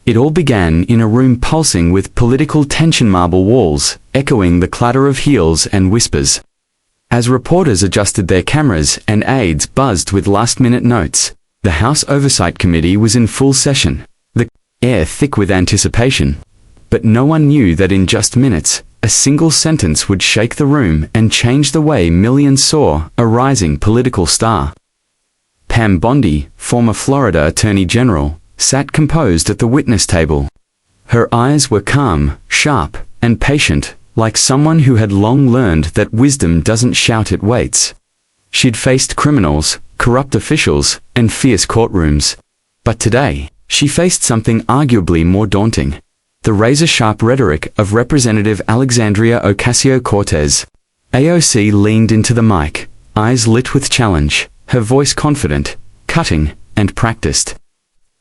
It all began in a room pulsing with political tension, marble walls, echoing the clatter of heels and whispers. As reporters adjusted their cameras and aides buzzed with last-minute notes, the House Oversight Committee was in full session, the air thick with anticipation. But no one knew that in just minutes, a single sentence would shake the room and change the way millions saw a rising political star. Pam Bondi, former Florida Attorney General, sat composed at the witness table. Her eyes were calm, sharp, and patient, like someone who had long learned that wisdom doesn't shout, it waits. She'd faced criminals, corrupt officials, and fierce courtrooms. But today, she faced something arguably more daunting: the razor-sharp rhetoric of Representative Alexandria Ocasio-Cortez. AOC leaned into the mic, eyes lit with challenge, her voice confident, cutting, and practiced.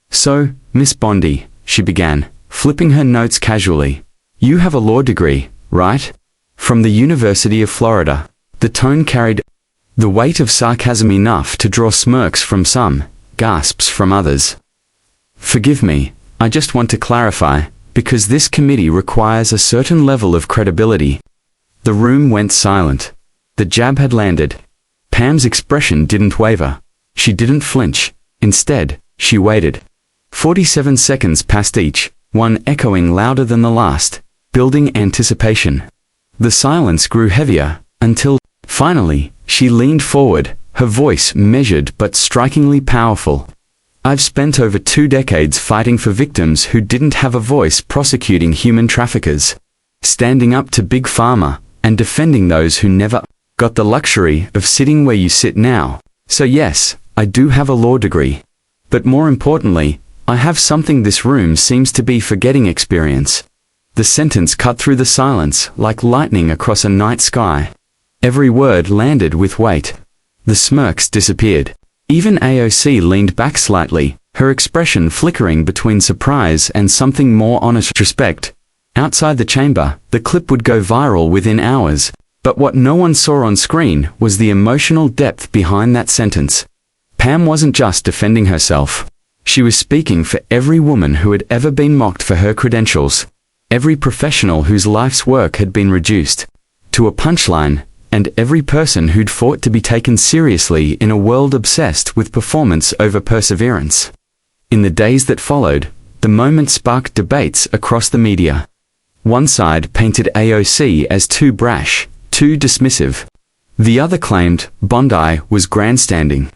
"So, Miss Bondi," she began, flipping her notes casually, "you have a law degree, right? From the University of Florida." The tone carried the weight of sarcasm enough to draw smirks from some, gasps from others. "Forgive me, I just want to clarify, because this committee requires a certain level of credibility." The room went silent. The jab had landed. Pam's expression didn't waver. She didn't flinch. Instead, she waited. 47 seconds passed each, one echoing louder than the last, building anticipation. The silence grew heavier, until, finally, she leaned forward, her voice measured but strikingly powerful. "I've spent over 2 decades fighting for victims who didn't have a voice, prosecuting human traffickers, standing up to Big Pharma, and defending those who never got the luxury of sitting where you sit now. So yes, I do have a law degree. But more importantly, I have something this room seems to be forgetting: experience." The sentence cut through the silence like lightning across a night sky. Every word landed with weight. The smirks disappeared. Even AOC leaned back slightly, her expression flickering between surprise and something more honest: respect. Outside the chamber, the clip would go viral within hours. But what no one saw on screen was the emotional depth behind that sentence. Pam wasn't just defending herself. She was speaking for every woman who had ever been mocked for her credentials, every professional whose life's work had been reduced to a punchline, and every person who'd fought to be taken seriously in a world obsessed with performance over perseverance. In the days that followed, the moment sparked debates across the media. One side painted AOC as too brash, too dismissive. The other claimed Bondi was grandstanding.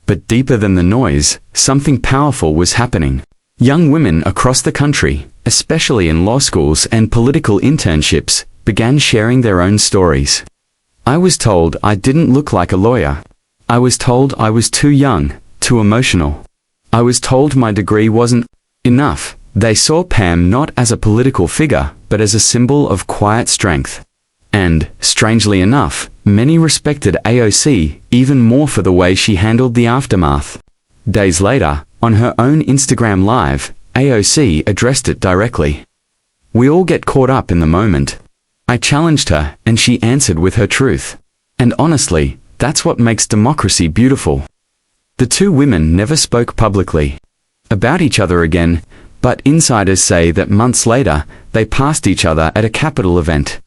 But deeper than the noise, something powerful was happening. Young women across the country, especially in law schools and political internships, began sharing their own stories. "I was told I didn't look like a lawyer. I was told I was too young, too emotional. I was told my degree wasn't enough." They saw Pam not as a political figure, but as a symbol of quiet strength. And, strangely enough, many respected AOC even more for the way she handled the aftermath. Days later, on her own Instagram Live, AOC addressed it directly. "We all get caught up in the moment. I challenged her, and she answered with her truth. And honestly, that's what makes democracy beautiful." The two women never spoke publicly about each other again, but insiders say that months later, they passed each other at a Capitol event.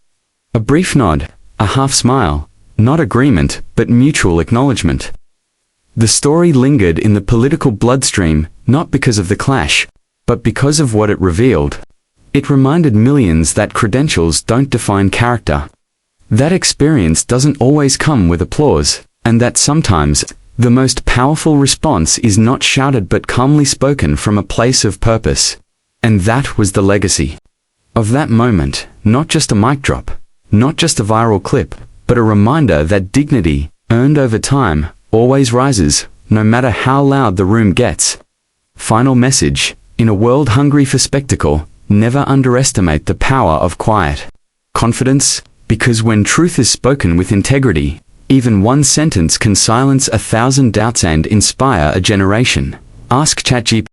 A brief nod, a half smile, not agreement, but mutual acknowledgement. The story lingered in the political bloodstream, not because of the clash, but because of what it revealed. It reminded millions that credentials don't define character. That experience doesn't always come with applause, and that sometimes, the most powerful response is not shouted but calmly spoken from a place of purpose. And that was the legacy of that moment, not just a mic drop. Not just a viral clip, but a reminder that dignity, earned over time, always rises, no matter how loud the room gets. Final message: in a world hungry for spectacle, never underestimate the power of quiet confidence, because when truth is spoken with integrity, even one sentence can silence 1,000 doubts and inspire a generation. Ask ChatGPT.